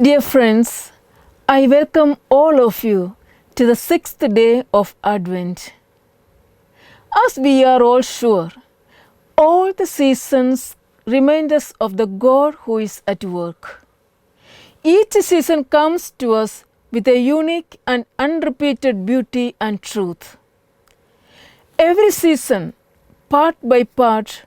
Dear friends, I welcome all of you to the 6th day of Advent. As we are all sure, all the seasons remind us of the God who is at work. Each season comes to us with a unique and unrepeated beauty and truth. Every season, part by part,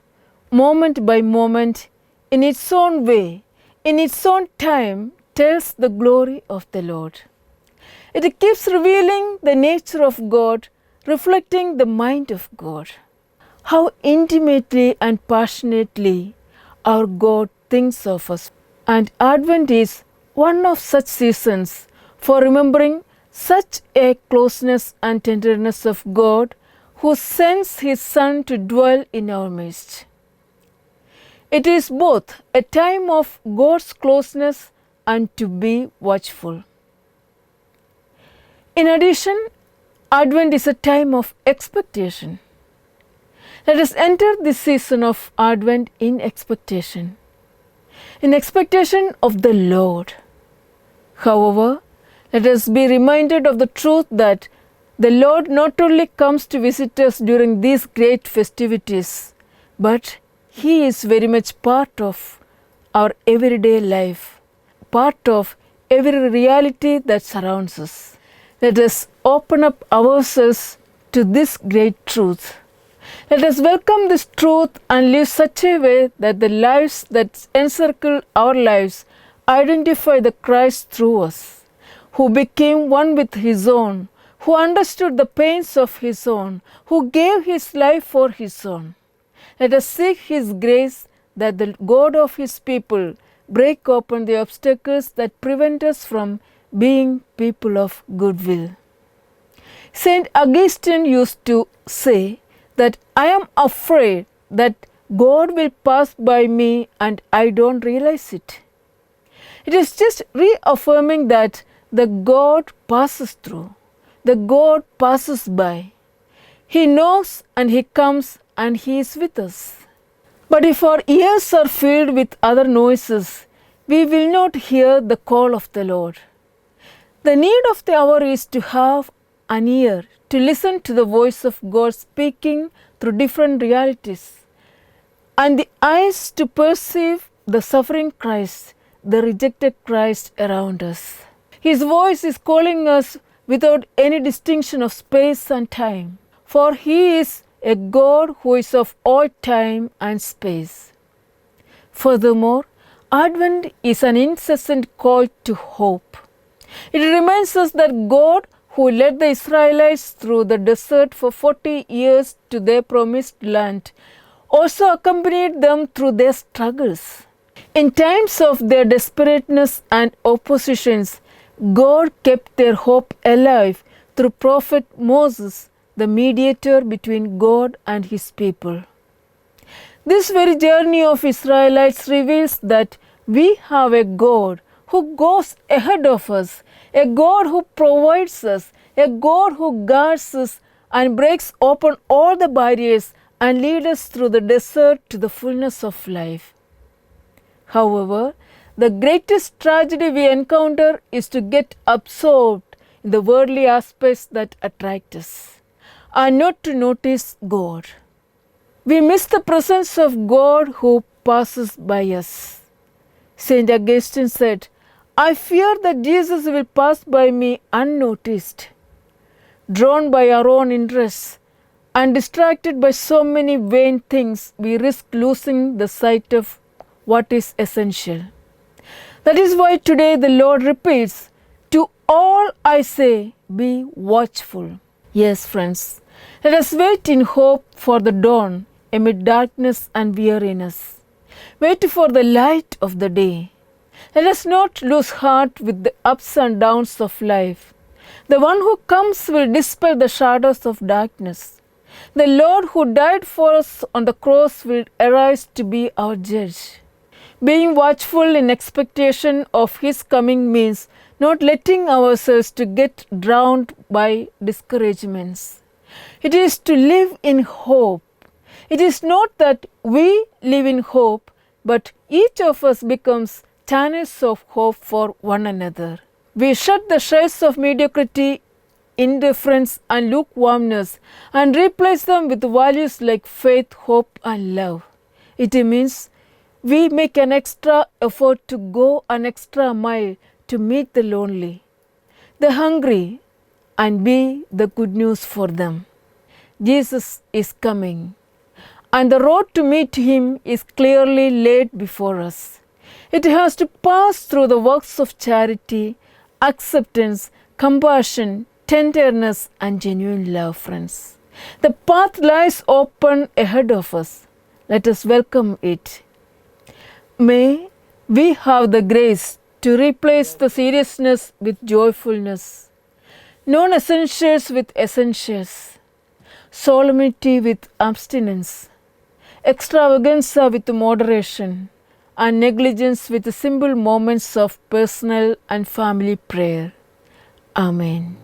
moment by moment, in its own way, in its own time, tells the glory of the Lord. It keeps revealing the nature of God, reflecting the mind of God. How intimately and passionately our God thinks of us. And Advent is one of such seasons for remembering such a closeness and tenderness of God who sends His Son to dwell in our midst. It is both a time of God's closeness and to be watchful. In addition, Advent is a time of expectation. Let us enter this season of Advent in expectation of the Lord. However, let us be reminded of the truth that the Lord not only comes to visit us during these great festivities, but He is very much part of our everyday life, part of every reality that surrounds us. Let us open up ourselves to this great truth. Let us welcome this truth and live such a way that the lives that encircle our lives identify the Christ through us, who became one with His own, who understood the pains of His own, who gave His life for His own. Let us seek His grace that the God of His people break open the obstacles that prevent us from being people of goodwill. Saint Augustine used to say that I am afraid that God will pass by me and I don't realize it. It is just reaffirming that the God passes through, the God passes by. He knows and He comes and He is with us. But if our ears are filled with other noises, we will not hear the call of the Lord. The need of the hour is to have an ear to listen to the voice of God speaking through different realities, and the eyes to perceive the suffering Christ, the rejected Christ around us. His voice is calling us without any distinction of space and time, for He is a God who is of all time and space. Furthermore, Advent is an incessant call to hope. It reminds us that God, who led the Israelites through the desert for 40 years to their promised land, also accompanied them through their struggles. In times of their desperateness and oppositions, God kept their hope alive through prophet Moses, the mediator between God and His people. This very journey of Israelites reveals that we have a God who goes ahead of us, a God who provides us, a God who guards us and breaks open all the barriers and leads us through the desert to the fullness of life. However, the greatest tragedy we encounter is to get absorbed in the worldly aspects that attract us and not to notice God. We miss the presence of God who passes by us. Saint Augustine said, I fear that Jesus will pass by me unnoticed. Drawn by our own interests and distracted by so many vain things, we risk losing the sight of what is essential. That is why today the Lord repeats, to all I say, be watchful. Yes, friends, let us wait in hope for the dawn amid darkness and weariness. Wait for the light of the day. Let us not lose heart with the ups and downs of life. The one who comes will dispel the shadows of darkness. The Lord who died for us on the cross will arise to be our judge. Being watchful in expectation of His coming means not letting ourselves to get drowned by discouragements. It is to live in hope. It is not that we live in hope, but each of us becomes channels of hope for one another. We shut the shades of mediocrity, indifference, and lukewarmness and replace them with values like faith, hope, and love. It means we make an extra effort to go an extra mile to meet the lonely, the hungry, and be the good news for them. Jesus is coming, and the road to meet him is clearly laid before us. It has to pass through the works of charity, acceptance, compassion, tenderness, and genuine love, friends. The path lies open ahead of us. Let us welcome it. May we have the grace to replace the seriousness with joyfulness, non-essentials with essentials, solemnity with abstinence, extravaganza with moderation, and negligence with simple moments of personal and family prayer. Amen.